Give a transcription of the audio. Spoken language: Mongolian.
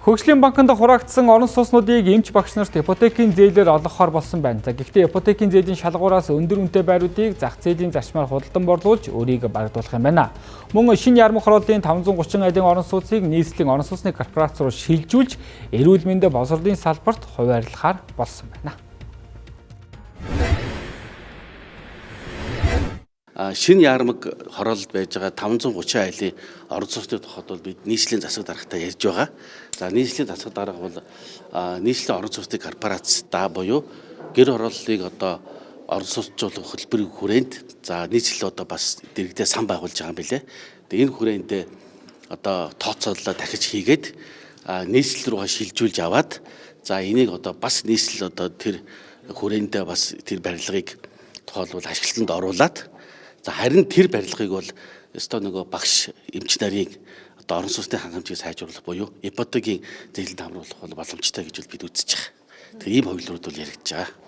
Хөгжлийн банкнд хураагдсан орон сууцнуудыг эмч багш нарт ипотекийн зээлээр олгохоор болсон байна. Гэхдээ ипотекийн зээлийн шалгуураас өндөр үнэтэй байруудыг зах зээлийн зарчмаар худалдан борлуулж өөрийг барагдуулах юм байна. Мөн шинэ ярмах хорооллын 530 айлын орон сууцыг нийслэлийн орон сууцны корпорац руу шилжүүлж эрүүл мэндийн боловсролын салбарт хуваарлахаар болсон байна. Шинэ ярмаг хороололд байж байгаа 530 айлын орон сууцны тухайд бол бид нийслэлийн засаг даргатай ярьж байгаа. За нийслэлийн засаг дарга бол нийслэлийн орон сууцны корпорацтай буюу гэр хорооллыг одоо орон сууцчлуулах хөтөлбөрийн хүрээнд за нийслэл одоо бас дэргэдээ сан байгуулж байгаа юм билээ. Тэгээ энэ хүрээндээ одоо тооцооллоо дахиж хийгээд нийслэл рүүгээ шилжүүлж аваад за энийг одоо бас нийслэл одоо тэр хүрээндээ бас тэр барилгыг тоолвол ашиглалтанд оруулаад за харин тэр барилгыг бол өстой нөгөө багш эмч нарын одоо орон сууцны хангамжийг сайжруулах буюу ипотекийн зээлд хамруулах бол боломжтой гэж бид үзэж байгаа. Тэгээ ийм хувилбарууд бол яригдж байгаа.